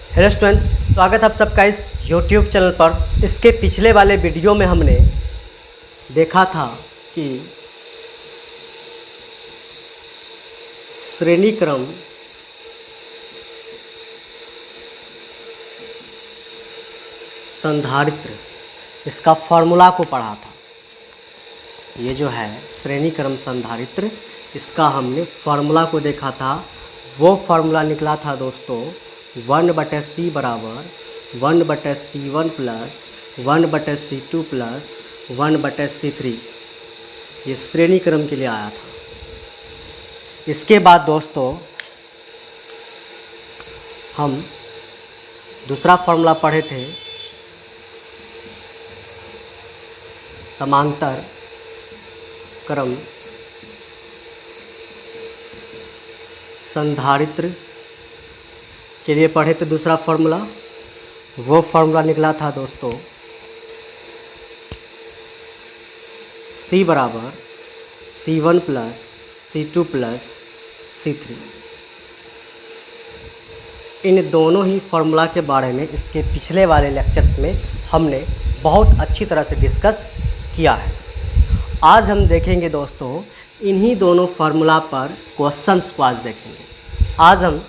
Hello students, स्वागत है आप सबका इस YouTube चैनल पर। इसके पिछले वाले वीडियो में हमने देखा था कि श्रेणी क्रम संधारित्र इसका फॉर्मूला को पढ़ा था। ये जो है श्रेणी क्रम संधारित्र, इसका हमने फॉर्मूला को देखा था। वो फॉर्मूला निकला था दोस्तों 1/c बराबर 1/c1 plus 1/c2 plus 1/c3। ये श्रेणी क्रम के लिए आया था। इसके बाद दोस्तों हम दूसरा फॉर्मूला पढ़े थे, समांतर क्रम संधारित्र के लिए पढ़े थे। दूसरा फॉर्मूला, वो फॉर्मूला निकला था दोस्तों C बराबर C1 plus C2 plus C3। इन दोनों ही फॉर्मूला के बारे में इसके पिछले वाले लेक्चर्स में हमने बहुत अच्छी तरह से डिस्कस किया है। आज हम देखेंगे दोस्तों इन्हीं दोनों फार्मूला पर क्वेश्चंस को आज देखेंगे। आज हम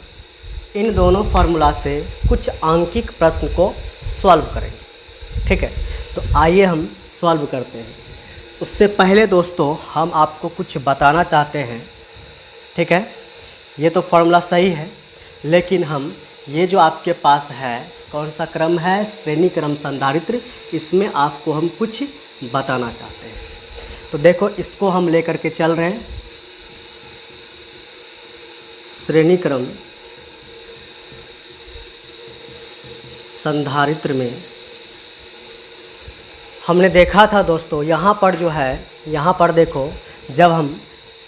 इन दोनों फार्मूला से कुछ आंकिक प्रश्न को सॉल्व करेंगे। ठीक है, तो आइए हम सॉल्व करते हैं। उससे पहले दोस्तों हम आपको कुछ बताना चाहते हैं। ठीक है, ये तो फार्मूला सही है, लेकिन हम ये जो आपके पास है कौन सा क्रम है, श्रेणी क्रम संधारित्र, इसमें आपको हम कुछ बताना चाहते हैं। तो देखो, इसको हम लेकर के चल रहे हैं। श्रेणी क्रम संधारित्र में हमने देखा था दोस्तों, यहाँ पर जो है, यहाँ पर देखो, जब हम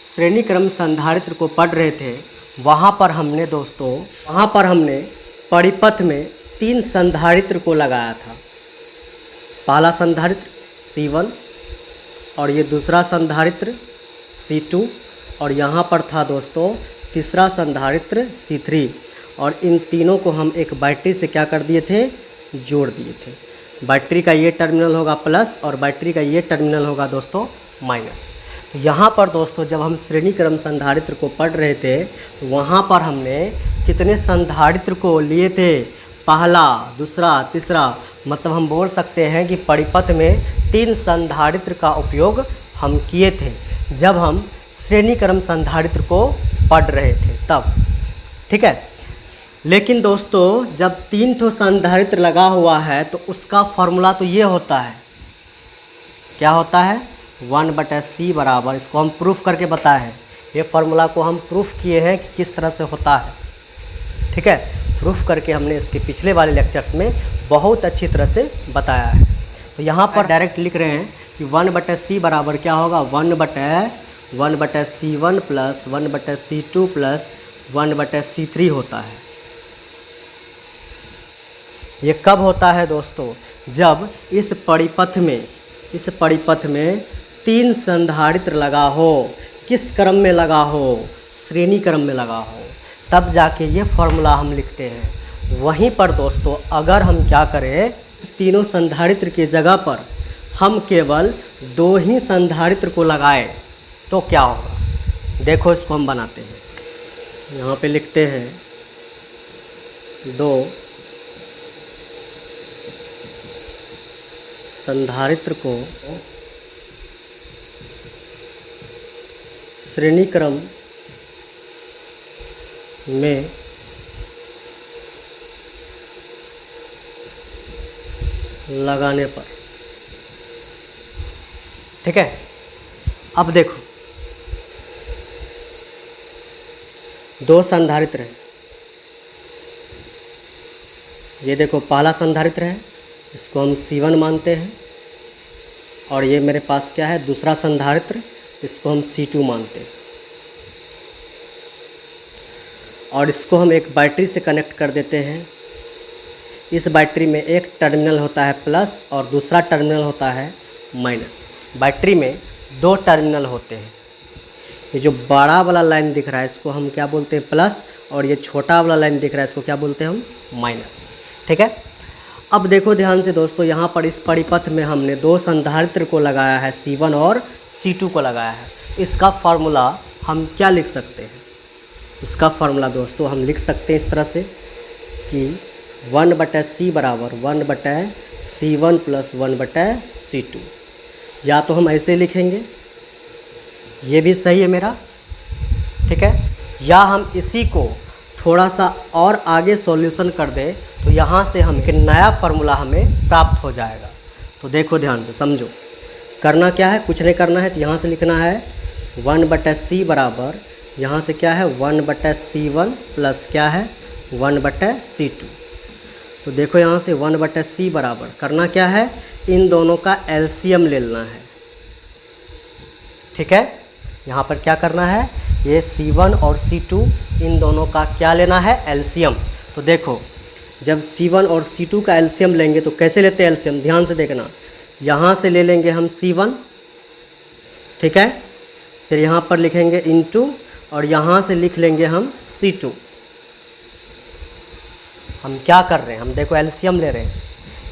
श्रेणी क्रम संधारित्र को पढ़ रहे थे वहाँ पर हमने दोस्तों, वहाँ पर हमने परिपथ में 3 संधारित्र को लगाया था। पहला संधारित्र C1 और ये दूसरा संधारित्र C2 और यहाँ पर था दोस्तों तीसरा संधारित्र C3। और इन तीनों को हम एक बैटरी से क्या कर दिए थे, जोड़ दिए थे। बैटरी का ये टर्मिनल होगा प्लस और बैटरी का ये टर्मिनल होगा दोस्तों माइनस। यहाँ पर दोस्तों जब हम श्रेणी क्रम संधारित्र को पढ़ रहे थे वहाँ पर हमने कितने संधारित्र को लिए थे, पहला, दूसरा, तीसरा, मतलब हम बोल सकते हैं कि परिपथ में 3 संधारित्र का उपयोग हम किए थे जब हम श्रेणी क्रम संधारित्र को पढ़ रहे थे तब। ठीक है, लेकिन दोस्तों जब 3 ठो संधारित्र लगा हुआ है तो उसका फॉर्मूला तो ये होता है, क्या होता है, 1/c बराबर, इसको हम प्रूफ करके बताए हैं। ये फार्मूला को हम प्रूफ किए हैं कि किस तरह से होता है। ठीक है, प्रूफ करके हमने इसके पिछले वाले लेक्चर्स में बहुत अच्छी तरह से बताया है। तो यहाँ पर डायरेक्ट लिख रहे हैं कि 1/c बराबर क्या होगा, 1/c1 plus 1/c2 plus 1/c3 होता है। ये कब होता है दोस्तों, जब इस परिपथ में 3 संधारित्र लगा हो। किस क्रम में लगा हो, श्रेणी क्रम में लगा हो, तब जाके ये फॉर्मूला हम लिखते हैं। वहीं पर दोस्तों अगर हम क्या करें, तीनों संधारित्र की जगह पर हम केवल 2 ही संधारित्र को लगाएं तो क्या होगा। देखो, इसको हम बनाते हैं। यहाँ पे लिखते हैं 2 संधारित्र को श्रेणी क्रम में लगाने पर। ठीक है, अब देखो 2 संधारित्र है। ये देखो पहला संधारित्र है, इसको हम C1 मानते हैं, और ये मेरे पास क्या है, दूसरा संधारित्र, इसको हम C2 मानते हैं। और इसको हम एक बैटरी से कनेक्ट कर देते हैं। इस बैटरी में एक टर्मिनल होता है प्लस और दूसरा टर्मिनल होता है माइनस। बैटरी में 2 टर्मिनल होते हैं, ये जो बड़ा वाला लाइन दिख रहा है इसको हम क्या बोलते हैं, प्लस, और ये छोटा वाला लाइन दिख रहा है इसको क्या बोलते हैं हम, माइनस। ठीक है, अब देखो ध्यान से दोस्तों, यहाँ पर इस परिपथ में हमने दो संधारित्र को लगाया है, C1 और C2 को लगाया है। इसका फार्मूला हम क्या लिख सकते हैं, इसका फार्मूला दोस्तों हम लिख सकते हैं इस तरह से कि 1/C बराबर 1/C1 प्लस 1/C2, या तो हम ऐसे लिखेंगे, ये भी सही है मेरा, ठीक है, या हम इसी को थोड़ा सा और आगे सॉल्यूशन कर दें तो यहाँ से हम एक नया फार्मूला हमें प्राप्त हो जाएगा। तो देखो ध्यान से समझो, करना क्या है, कुछ नहीं करना है, तो यहाँ से लिखना है 1/C बराबर, यहाँ से क्या है 1/C1 प्लस क्या है 1/C2। तो देखो यहाँ से 1/C बराबर करना क्या है, इन दोनों का एलसीएम ले लेना है। ठीक है, यहाँ पर क्या करना है, ये C1 और C2 इन दोनों का क्या लेना है, एलसीएम। तो देखो जब C1 और C2 का एलसीएम लेंगे तो कैसे लेते हैं एलसीएम, ध्यान से देखना, यहाँ से ले लेंगे हम C1, ठीक है, फिर यहाँ पर लिखेंगे इनटू, और यहाँ से लिख लेंगे हम C2। हम क्या कर रहे हैं, हम देखो एलसीएम ले रहे हैं।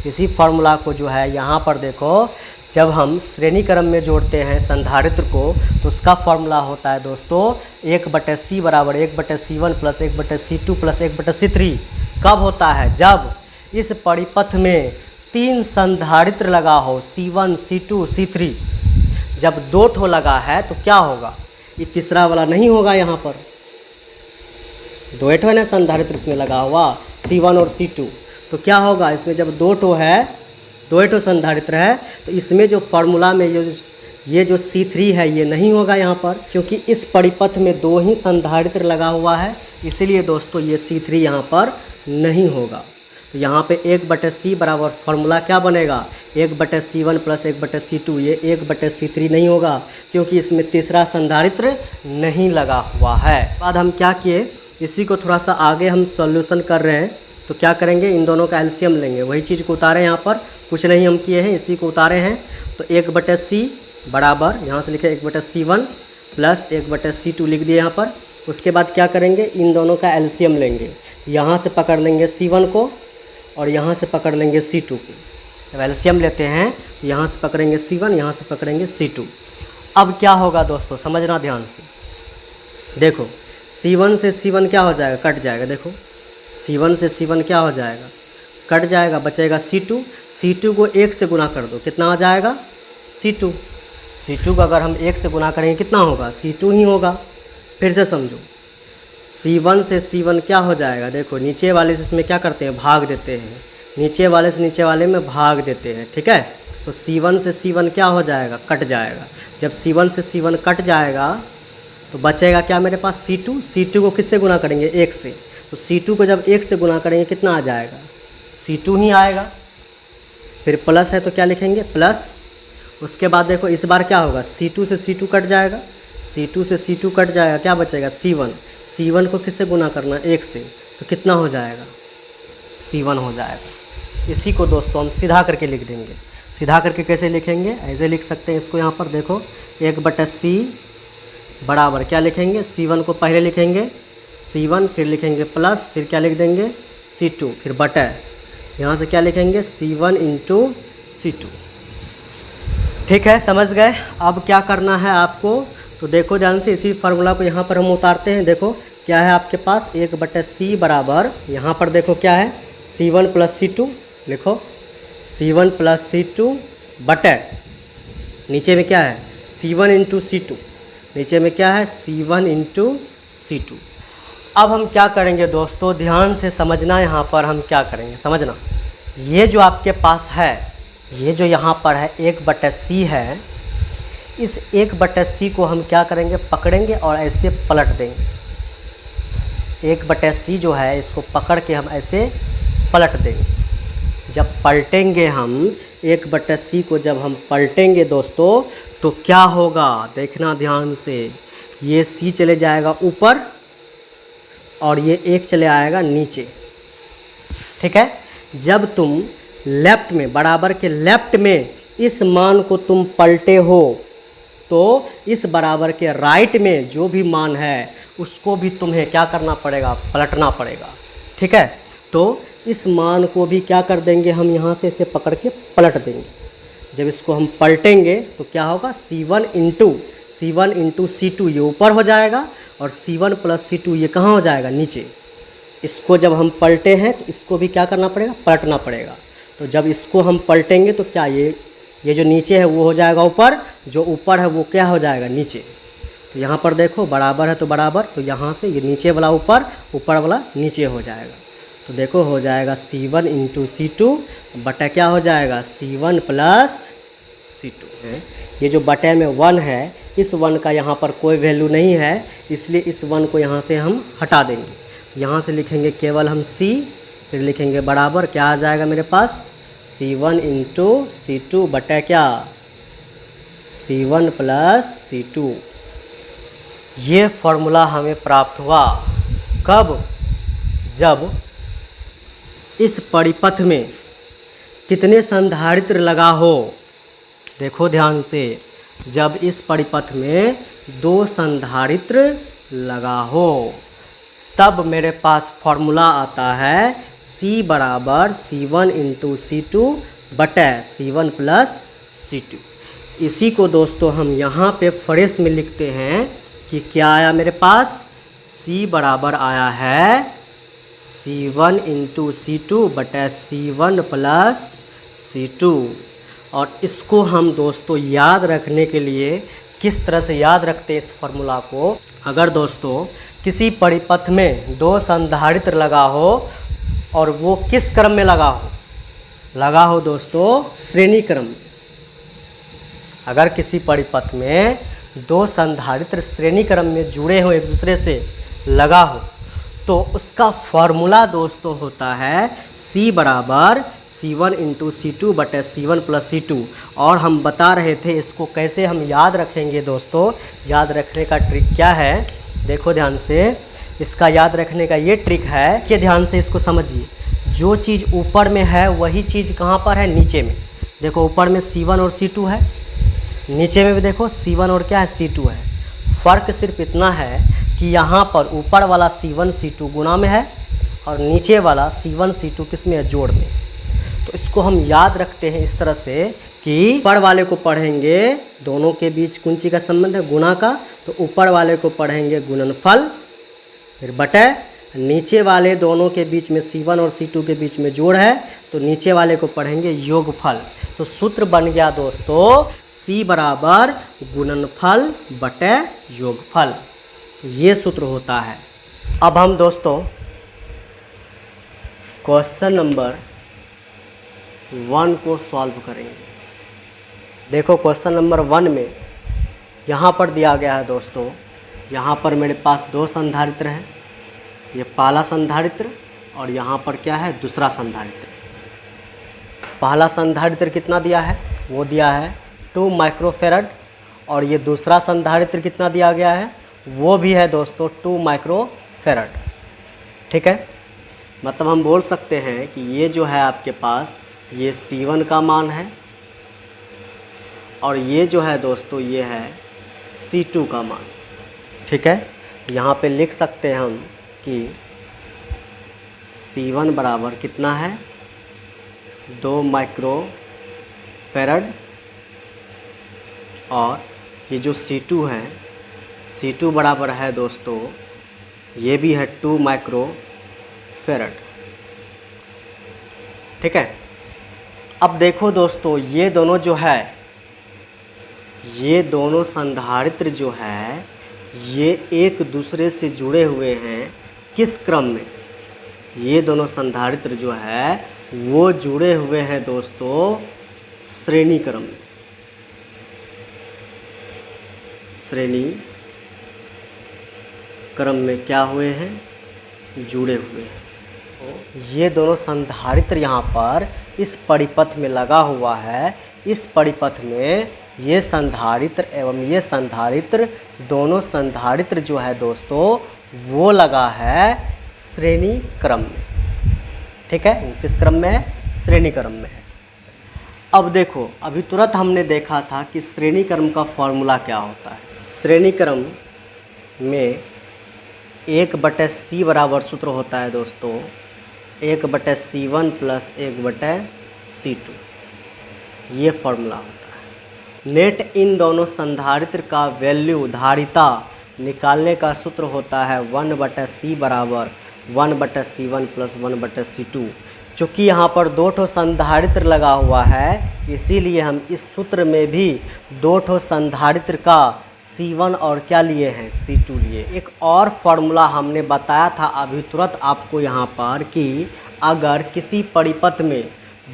इसी फार्मूला को जो है यहाँ पर देखो, जब हम श्रेणी क्रम में जोड़ते हैं संधारित्र को तो उसका फार्मूला होता है दोस्तों 1/C बराबर 1/C1 plus 1/C2 plus 1/C3। कब होता है, जब इस परिपथ में 3 संधारित्र लगा हो, C1 C2 C3। जब 2 ठो लगा है तो क्या होगा, ये तीसरा वाला नहीं होगा, यहाँ पर 2 ठो है ना संधारित्र इसमें लगा हुआ, C1 और C2। तो क्या होगा, इसमें जब 2 ठो है, 2 ठो संधारित्र है, तो इसमें जो फार्मूला में ये जो C3 है ये नहीं होगा यहाँ पर, क्योंकि इस परिपथ में 2 ही संधारित्र लगा हुआ है, इसीलिए दोस्तों ये C3 यहाँ पर नहीं होगा। तो यहाँ पे 1/C बराबर फार्मूला क्या बनेगा, 1/C1 प्लस 1/C2, ये 1/C3 नहीं होगा क्योंकि इसमें तीसरा संधारित्र नहीं लगा हुआ है। बाद हम क्या किए, इसी को थोड़ा सा आगे हम सॉल्यूशन कर रहे हैं, तो क्या करेंगे, इन दोनों का एलसीएम लेंगे, वही चीज़ को उतारे यहाँ पर, कुछ नहीं हम किए हैं, इसी को उतारे हैं। तो 1/C बराबर यहाँ से लिखे 1/C1 प्लस 1/C2 लिख दिए यहाँ पर। उसके बाद क्या करेंगे, इन दोनों का एलसीएम लेंगे, यहाँ से पकड़ लेंगे C1 को और यहाँ से पकड़ लेंगे C2 को। जब एलसीएम लेते हैं तो यहाँ से पकड़ेंगे C1, यहाँ से पकड़ेंगे C2। अब क्या होगा दोस्तों, समझना ध्यान से, देखो C1 से C1 क्या हो जाएगा, कट जाएगा, देखो C1 से C1 क्या हो जाएगा, कट जाएगा, बचेगा C2। C2 को 1 से गुना कर दो, कितना आ जाएगा, C2। C2 को अगर हम 1 से गुना करेंगे कितना होगा, C2 ही होगा। फिर से समझो, C1 से C1 क्या हो जाएगा, देखो नीचे वाले से इसमें क्या करते हैं, भाग देते हैं, नीचे वाले से नीचे वाले में भाग देते हैं, ठीक है। तो C1 से C1 क्या हो जाएगा, कट जाएगा। जब C1 से C1 कट जाएगा तो बचेगा क्या मेरे पास, C2। C2 को किससे गुना करेंगे, 1 से। तो C2 को जब 1 से गुना करेंगे कितना आ जाएगा, C2 ही आएगा। फिर प्लस है तो क्या लिखेंगे, प्लस। उसके बाद देखो इस बार क्या होगा, C2 से C2 कट जाएगा, C2 से C2 कट जाएगा, क्या बचेगा, C1। C1 को किससे गुना करना, 1 से, तो कितना हो जाएगा, C1 हो जाएगा। इसी को दोस्तों हम सीधा करके लिख देंगे। सीधा करके कैसे लिखेंगे, ऐसे लिख सकते हैं इसको, यहाँ पर देखो 1/C बराबर क्या लिखेंगे, C1 को पहले लिखेंगे C1, फिर लिखेंगे प्लस, फिर क्या लिख देंगे C2, फिर बटा, यहाँ से क्या लिखेंगे C1 इंटू C2। ठीक है, समझ गए। अब क्या करना है आपको, तो देखो ध्यान से, इसी फार्मूला को यहाँ पर हम उतारते हैं। देखो क्या है आपके पास, 1/C बराबर, यहाँ पर देखो क्या है, C1 प्लस C2, लिखो C1 प्लस C2 बटे, नीचे में क्या है C1 इंटू C2, नीचे में क्या है C1 इंटू C2। अब हम क्या करेंगे दोस्तों, ध्यान से समझना, यहाँ पर हम क्या करेंगे समझना, ये जो आपके पास है, ये जो यहाँ पर है 1/C है, इस 1/C को हम क्या करेंगे, पकड़ेंगे और ऐसे पलट देंगे। 1/C जो है इसको पकड़ के हम ऐसे पलट देंगे। जब पलटेंगे हम 1/C को, जब हम पलटेंगे दोस्तों तो क्या होगा, देखना ध्यान से, ये C चले जाएगा ऊपर और ये 1 चले आएगा नीचे, ठीक है। जब तुम लेफ्ट में, बराबर के लेफ्ट में इस मान को तुम पलटे हो, तो इस बराबर के राइट में जो भी मान है उसको भी तुम्हें क्या करना पड़ेगा, पलटना पड़ेगा। ठीक है, तो इस मान को भी क्या कर देंगे हम, यहाँ से इसे पकड़ के पलट देंगे। जब इसको हम पलटेंगे तो क्या होगा, C1 इंटू C2 ये ऊपर हो जाएगा और C1 प्लस C2 ये कहाँ हो जाएगा, नीचे। इसको जब हम पलटे हैं तो इसको भी क्या करना पड़ेगा, पलटना पड़ेगा। तो जब इसको हम पलटेंगे तो क्या ये जो नीचे है वो हो जाएगा ऊपर, जो ऊपर है वो क्या हो जाएगा, नीचे। तो यहाँ पर देखो बराबर है तो बराबर, तो यहाँ से ये नीचे वाला ऊपर, ऊपर वाला नीचे हो जाएगा। तो देखो हो जाएगा C1 इंटू C2 बटा क्या हो जाएगा, C1 प्लस C2 है। ये जो बटे में 1 है, इस 1 का यहाँ पर कोई वैल्यू नहीं है, इसलिए इस 1 को यहाँ से हम हटा देंगे। यहाँ से लिखेंगे केवल हम C, फिर लिखेंगे बराबर क्या आ जाएगा मेरे पास, C1 इंटू C2 बटा क्या, C1 प्लस C2। ये फॉर्मूला हमें प्राप्त हुआ कब, जब इस परिपथ में कितने संधारित्र लगा हो। देखो ध्यान से, जब इस परिपथ में 2 संधारित्र लगा हो तब मेरे पास फॉर्मूला आता है C बराबर C1 इंटू C2 बटे C1 प्लस C2। इसी को दोस्तों हम यहाँ पे फ्रेश में लिखते हैं कि क्या आया मेरे पास, C बराबर आया है C1 इंटू C2 बटे C1 प्लस C2। और इसको हम दोस्तों याद रखने के लिए किस तरह से याद रखते हैं इस फॉर्मूला को, अगर दोस्तों किसी परिपथ में 2 संधारित्र लगा हो और वो किस क्रम में लगा हो दोस्तों, श्रेणी क्रम में। अगर किसी परिपथ में 2 संधारित्र श्रेणी क्रम में जुड़े हो, एक दूसरे से लगा हो, तो उसका फॉर्मूला दोस्तों होता है C बराबर C1 इंटू C2 बटे C1 प्लस C2। और हम बता रहे थे इसको कैसे हम याद रखेंगे दोस्तों। याद रखने का ट्रिक क्या है, देखो ध्यान से, इसका याद रखने का ये ट्रिक है कि ध्यान से इसको समझिए। जो चीज़ ऊपर में है वही चीज़ कहाँ पर है, नीचे में। देखो ऊपर में C1 और C2 है, नीचे में भी देखो C1 और क्या है, C2 है। फ़र्क सिर्फ इतना है कि यहाँ पर ऊपर वाला C1 C2 गुणा में है और नीचे वाला C1 C2 किस में है, जोड़ में। तो इसको हम याद रखते हैं इस तरह से कि ऊपर वाले को पढ़ेंगे, दोनों के बीच कौन सी का संबंध है, गुणा का, तो ऊपर वाले को पढ़ेंगे गुणनफल, फिर बटे नीचे वाले दोनों के बीच में C1 और C2 के बीच में जोड़ है तो नीचे वाले को पढ़ेंगे योगफल। तो सूत्र बन गया दोस्तों C बराबर गुणनफल बटे योगफल, ये सूत्र होता है। अब हम दोस्तों क्वेश्चन नंबर 1 को सॉल्व करेंगे। देखो क्वेश्चन नंबर 1 में यहाँ पर दिया गया है दोस्तों, यहाँ पर मेरे पास 2 संधारित्र हैं, ये पहला संधारित्र और यहाँ पर क्या है, दूसरा संधारित्र। पहला संधारित्र कितना दिया है, वो दिया है 2 माइक्रोफेरड, और ये दूसरा संधारित्र कितना दिया गया है, वो भी है दोस्तों 2 माइक्रोफेरड। ठीक है, मतलब हम बोल सकते हैं कि ये जो है आपके पास ये C1 का मान है और ये जो है दोस्तों ये है C2 का मान। ठीक है, यहाँ पे लिख सकते हैं हम कि C1 बराबर कितना है, 2 माइक्रोफेरड, और ये जो C2 है, C2 बराबर है दोस्तों, ये भी है 2 माइक्रोफेरड। ठीक है, अब देखो दोस्तों ये दोनों जो है, ये दोनों संधारित्र जो है ये एक दूसरे से जुड़े हुए हैं किस क्रम में, ये दोनों संधारित्र जो है वो जुड़े हुए हैं दोस्तों श्रेणी क्रम में। श्रेणी क्रम में क्या हुए हैं, जुड़े हुए हैं। ये दोनों संधारित्र यहाँ पर इस परिपथ में लगा हुआ है। इस परिपथ में ये संधारित्र एवं ये संधारित्र, दोनों संधारित्र जो है दोस्तों वो लगा है श्रेणी क्रम में। ठीक है, किस क्रम में है, श्रेणी क्रम में है। अब देखो, अभी तुरंत हमने देखा था कि श्रेणी क्रम का फॉर्मूला क्या होता है। श्रेणी क्रम में 1/c बराबर सूत्र होता है दोस्तों 1/c1 प्लस 1/c2, ये फॉर्मूला होता है। नेट इन दोनों संधारित्र का वैल्यू धारिता निकालने का सूत्र होता है 1/c बराबर 1/c1 प्लस 1/c2। चूँकि यहाँ पर 2 ठो संधारित्र लगा हुआ है, इसीलिए हम इस सूत्र में भी 2 ठो संधारित्र का C1 और क्या लिए हैं, C2 लिए। एक और फॉर्मूला हमने बताया था अभी तुरंत आपको यहाँ पर कि अगर किसी परिपथ में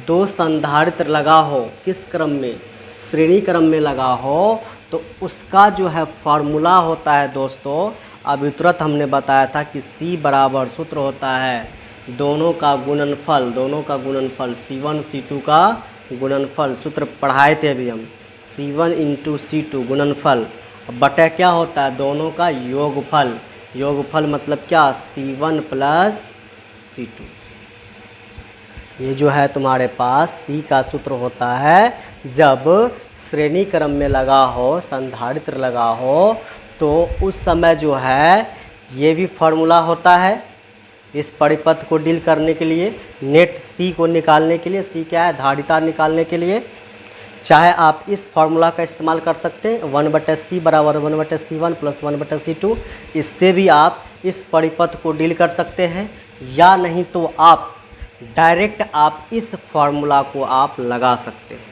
2 संधारित्र लगा हो, किस क्रम में, श्रेणी क्रम में लगा हो, तो उसका जो है फॉर्मूला होता है दोस्तों, अभी तुरंत हमने बताया था कि C बराबर सूत्र होता है दोनों का गुणनफल, दोनों का गुणनफल C1 C2 का गुणनफल। सूत्र पढ़ाए थे अभी हम, C1 इंटू C2 गुणनफल बटा क्या होता है, दोनों का योगफल। योगफल मतलब क्या, C1 प्लस C2। ये जो है तुम्हारे पास C का सूत्र होता है जब श्रेणी क्रम में लगा हो, संधारित्र लगा हो, तो उस समय जो है ये भी फॉर्मूला होता है इस परिपथ को डील करने के लिए, नेट C को निकालने के लिए। C क्या है, धारिता निकालने के लिए। चाहे आप इस फॉर्मूला का इस्तेमाल कर सकते हैं 1/c बराबर 1/c1 प्लस 1/c2, इससे भी आप इस परिपथ को डील कर सकते हैं, या नहीं तो आप डायरेक्ट आप इस फॉर्मूला को आप लगा सकते हैं,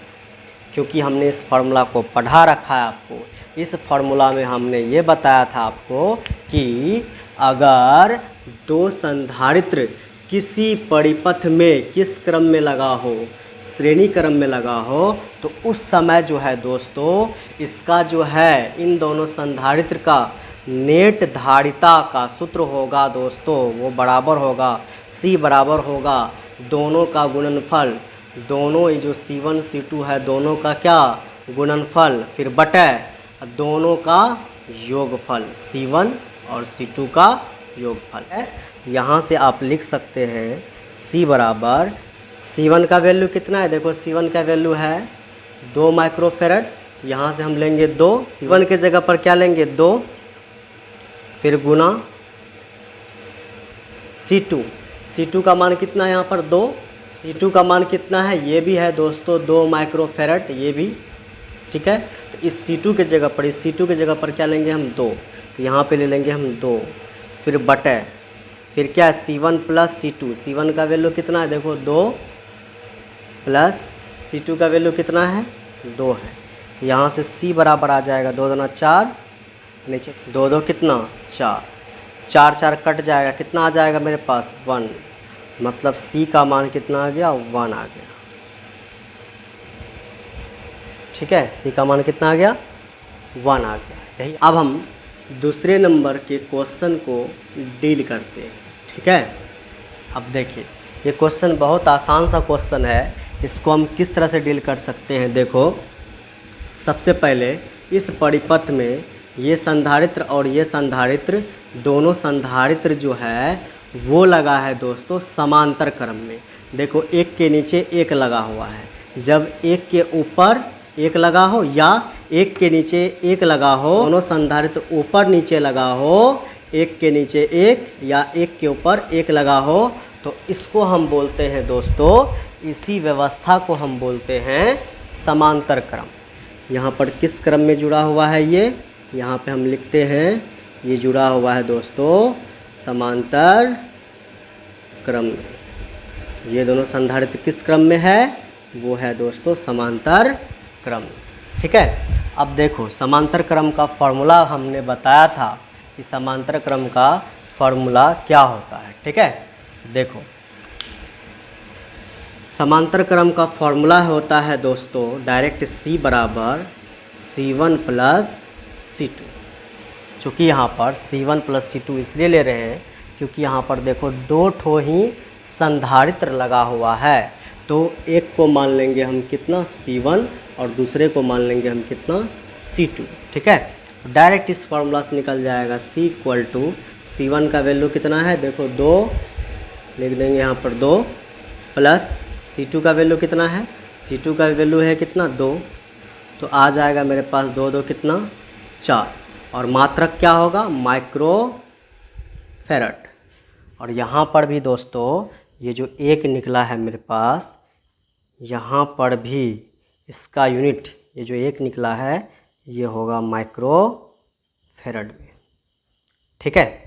क्योंकि हमने इस फार्मूला को पढ़ा रखा है आपको। इस फार्मूला में हमने ये बताया था आपको कि अगर 2 संधारित्र किसी परिपथ में किस क्रम में लगा हो, श्रेणी क्रम में लगा हो, तो उस समय जो है दोस्तों इसका जो है इन दोनों संधारित्र का नेट धारिता का सूत्र होगा दोस्तों, वो बराबर होगा, C बराबर होगा दोनों का गुणनफल, दोनों ये जो C1 C2 है दोनों का क्या गुणनफल, फिर बटे दोनों का योगफल, C1 और C2 का योगफल है। यहाँ से आप लिख सकते हैं C बराबर, C1 का वैल्यू कितना है, देखो C1 का वैल्यू है 2 माइक्रोफेरेड, यहाँ से हम लेंगे 2, C1 के जगह पर क्या लेंगे 2, फिर गुना C2, C2 का मान कितना है यहाँ पर 2, C2 का मान कितना है, ये भी है दोस्तों 2 माइक्रोफेरेड, ये भी ठीक है। तो इस C2 के जगह पर, इस C2 के जगह पर क्या लेंगे हम 2, तो यहाँ पे ले लेंगे हम 2, फिर बटे, फिर क्या है C1 प्लस C2, C1 का वैल्यू कितना है देखो 2 प्लस C2 का वैल्यू कितना है 2 है। यहाँ से C बराबर आ जाएगा 2 दूना 4, नीचे 2 2 कितना 4, 4 4 कट जाएगा, कितना आ जाएगा मेरे पास 1, मतलब C का मान कितना आ गया 1 आ गया, ठीक है। C का मान कितना आ गया 1 आ गया। यही अब हम दूसरे नंबर के क्वेश्चन को डील करते हैं, ठीक है। अब देखिए ये क्वेश्चन बहुत आसान सा क्वेश्चन है, इसको हम किस तरह से डील कर सकते हैं। देखो सबसे पहले इस परिपथ में ये संधारित्र और ये संधारित्र, दोनों संधारित्र जो है वो लगा है दोस्तों समांतर क्रम में। देखो एक के नीचे एक लगा हुआ है, जब एक के ऊपर एक लगा हो या एक के नीचे एक लगा हो, दोनों संधारित्र ऊपर नीचे लगा हो, एक के नीचे एक या एक के ऊपर एक लगा हो, तो इसको हम बोलते हैं दोस्तों, इसी व्यवस्था को हम बोलते हैं समांतर क्रम। यहाँ पर किस क्रम में जुड़ा हुआ है ये, यहाँ पे हम लिखते हैं ये जुड़ा हुआ है दोस्तों समांतर क्रम में। ये दोनों संधारित्र किस क्रम में है, वो है दोस्तों समांतर क्रम, ठीक है। अब देखो समांतर क्रम का फॉर्मूला हमने बताया था कि समांतर क्रम का फॉर्मूला क्या होता है, ठीक है। देखो समांतर क्रम का फॉर्मूला होता है दोस्तों डायरेक्ट C बराबर C1 प्लस C2। चूँकि यहाँ पर C1 प्लस C2 इसलिए ले रहे हैं क्योंकि यहाँ पर देखो 2 ठो ही संधारित्र लगा हुआ है, तो एक को मान लेंगे हम कितना C1 और दूसरे को मान लेंगे हम कितना C2, ठीक है। डायरेक्ट इस फार्मूला से निकल जाएगा C इक्वल टू C1 का वैल्यू कितना है देखो 2, लिख देंगे यहाँ पर 2, प्लस C2 का वैल्यू कितना है, C2 का वैल्यू है कितना 2, तो आ जाएगा मेरे पास 2 2 कितना 4, और मात्रक क्या होगा माइक्रो फेरड। और यहाँ पर भी दोस्तों ये जो 1 निकला है मेरे पास, यहाँ पर भी इसका यूनिट ये जो 1 निकला है ये होगा माइक्रो फेरड में। ठीक है।